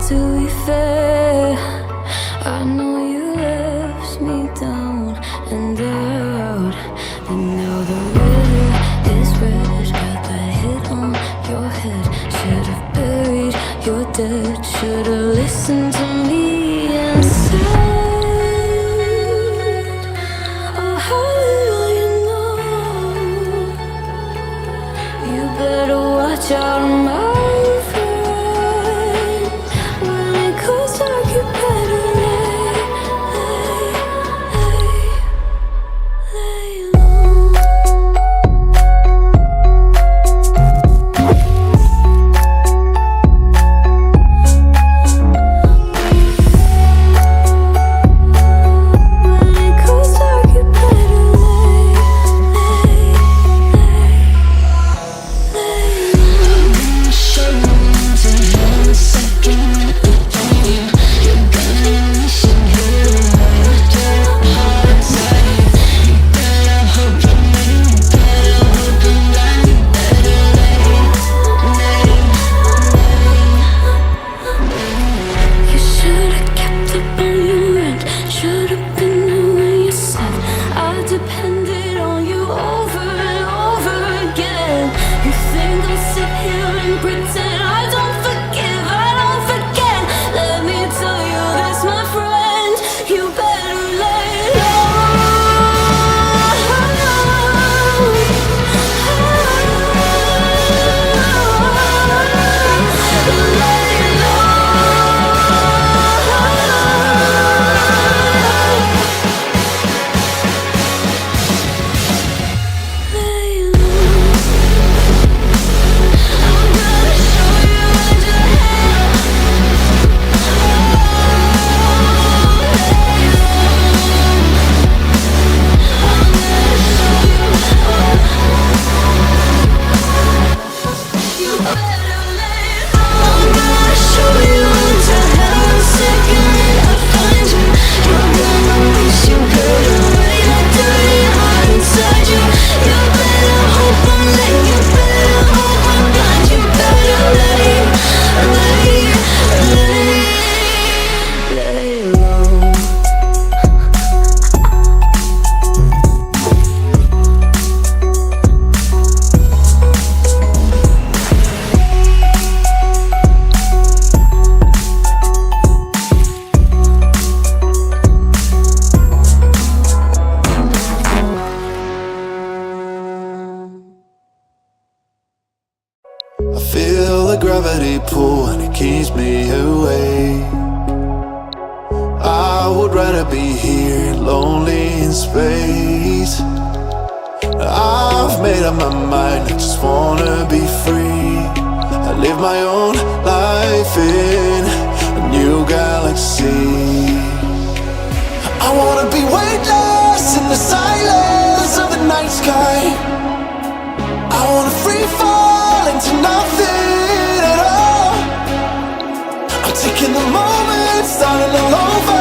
to be fair, I know you left me down and out. And now the river is red. Got that hit on your head. Should've buried your dead. Should've listened to me and said, oh, how little you know. You better watch out, my friend. When it goes dark, you better lay low. When it goes dark, you better lay You should've kept up on your end. Should've been there when you said I depended on you over and over again. You think I'll sit here and pretend I don't forgive, I don't forget. Let me tell you this, my friend, you better lay low. I feel the gravity pull and it keeps me away. I would rather be here, lonely in space. I've made up my mind, I just wanna be free. I live my own life in a new galaxy. I wanna be weightless in the silence of the night sky. I wanna free fall into nothing at all. I'm taking the moment, starting all over.